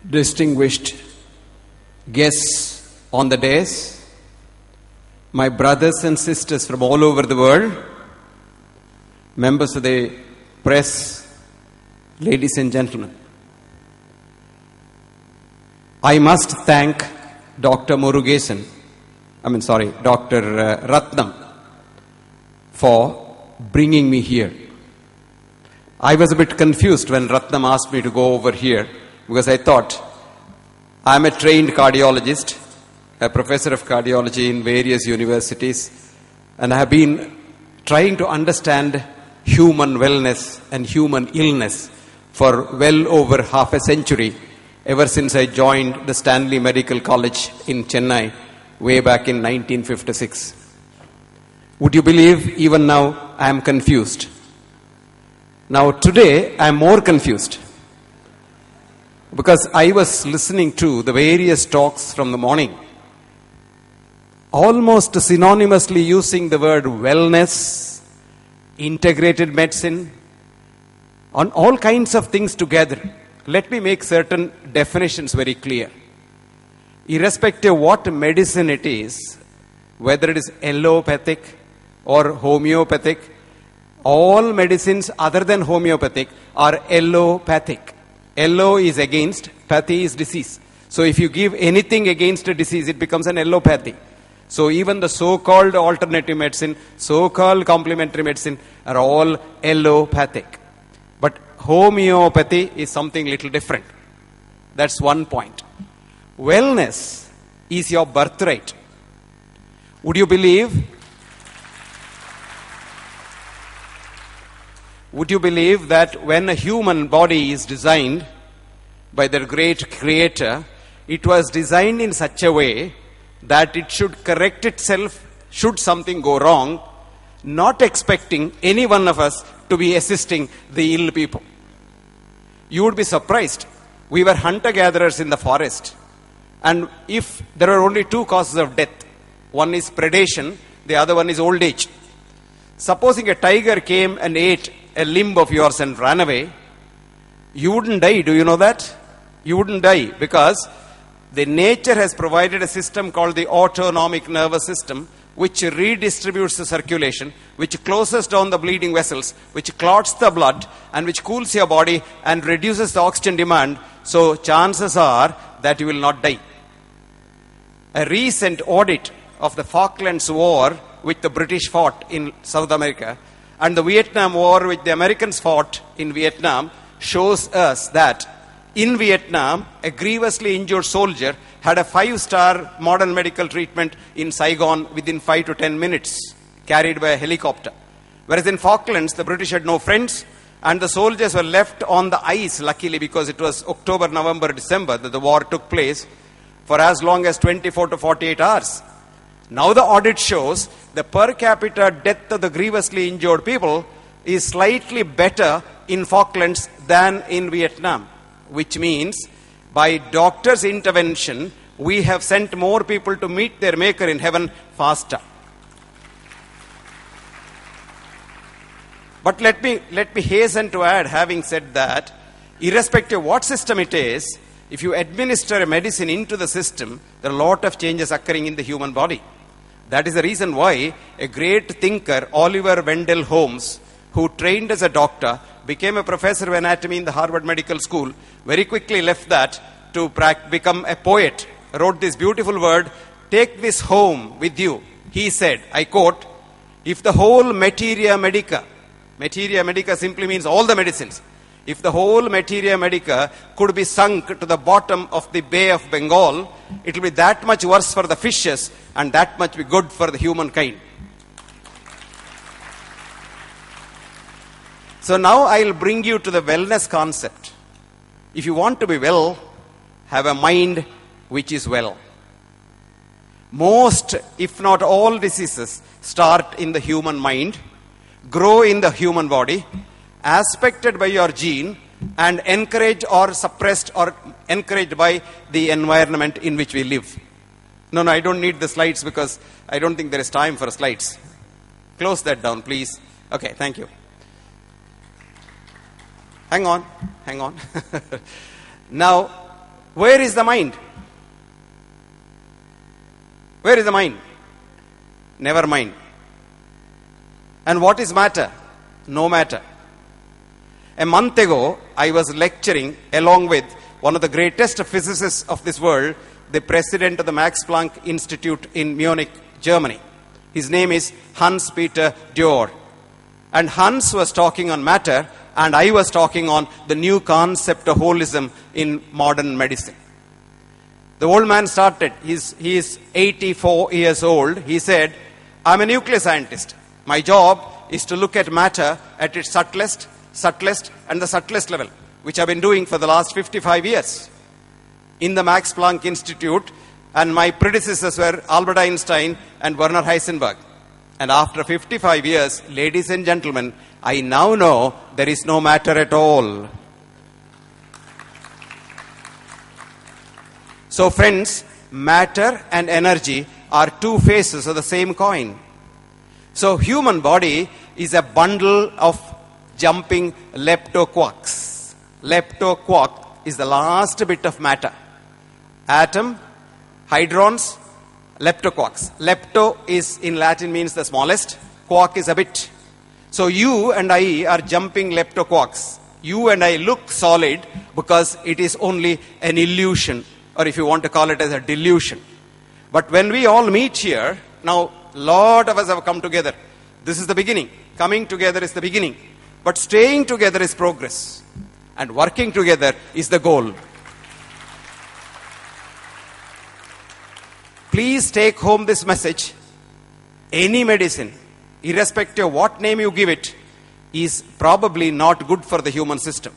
distinguished guests on the dais, my brothers and sisters from all over the world, members of the press, ladies and gentlemen. I must thank Dr. Ratnam for bringing me here. I was a bit confused when Ratnam asked me to go over here because I thought I'm a trained cardiologist, a professor of cardiology in various universities, and I have been trying to understand human wellness and human illness for well over half a century, ever since I joined the Stanley Medical College in Chennai way back in 1956. Would you believe even now I am confused? Now today I am more confused because I was listening to the various talks from the morning, almost synonymously using the word wellness, integrated medicine, on all kinds of things together. Let me make certain definitions very clear. Irrespective of what medicine it is, whether it is allopathic or homeopathic, all medicines other than homeopathic are allopathic. Allo is against, pathy is disease. So if you give anything against a disease, it becomes an allopathy. So even the so-called alternative medicine, so-called complementary medicine are all allopathic. But homeopathy is something little different. That's one point. Wellness is your birthright. Would you believe that when a human body is designed by their great creator, it was designed in such a way that it should correct itself should something go wrong, not expecting any one of us to be assisting the ill people. You would be surprised. We were hunter-gatherers in the forest, and if there are only two causes of death, one is predation, the other one is old age. Supposing a tiger came and ate a limb of yours and ran away, you wouldn't die. Do you know that? You wouldn't die because the nature has provided a system called the autonomic nervous system, which redistributes the circulation, which closes down the bleeding vessels, which clots the blood, and which cools your body and reduces the oxygen demand. So chances are that you will not die. A recent audit of the Falklands War, which the British fought in South America, and the Vietnam War, which the Americans fought in Vietnam, shows us that in Vietnam, a grievously injured soldier had a 5-star modern medical treatment in Saigon within 5 to 10 minutes, carried by a helicopter. Whereas in Falklands, the British had no friends, and the soldiers were left on the ice, luckily, because it was October, November, December that the war took place, for as long as 24 to 48 hours. Now the audit shows the per capita death of the grievously injured people is slightly better in Falklands than in Vietnam, which means by doctor's intervention, we have sent more people to meet their maker in heaven faster. But let me hasten to add, having said that, irrespective of what system it is, if you administer a medicine into the system, there are a lot of changes occurring in the human body. That is the reason why a great thinker, Oliver Wendell Holmes, who trained as a doctor, became a professor of anatomy in the Harvard Medical School, very quickly left that to become a poet, wrote this beautiful word, "Take this home with you." He said, I quote, "If the whole materia medica simply means all the medicines, if the whole materia medica could be sunk to the bottom of the Bay of Bengal, it will be that much worse for the fishes and that much be good for the humankind." So now I'll bring you to the wellness concept. If you want to be well, have a mind which is well. Most, if not all, diseases start in the human mind, grow in the human body, aspected by your gene, and encouraged or suppressed or encouraged by the environment in which we live. No, I don't need the slides because I don't think there is time for slides. Close that down, please. Okay, thank you. Hang on. Now, Where is the mind? Where is the mind? Never mind. And what is matter? No matter. A month ago, I was lecturing along with one of the greatest physicists of this world, the president of the Max Planck Institute in Munich, Germany. His name is Hans-Peter Dürr. And Hans was talking on matter, and I was talking on the new concept of holism in modern medicine. The old man started, he is 84 years old. He said, I'm a nuclear scientist. My job is to look at matter at its subtlest, and the subtlest level, which I've been doing for the last 55 years in the Max Planck Institute, and my predecessors were Albert Einstein and Werner Heisenberg. And after 55 years, ladies and gentlemen, I now know there is no matter at all. So friends, matter and energy are two faces of the same coin. So human body is a bundle of jumping leptoquarks. Leptoquark is the last bit of matter. Atom, hydrons, leptoquarks. Lepto is in Latin means the smallest. Quark is a bit. So you and I are jumping leptoquarks. You and I look solid because it is only an illusion, or if you want to call it as a delusion. But when we all meet here, now a lot of us have come together. This is the beginning. Coming together is the beginning. But staying together is progress. And working together is the goal. Please take home this message. Any medicine, irrespective of what name you give it, is probably not good for the human system.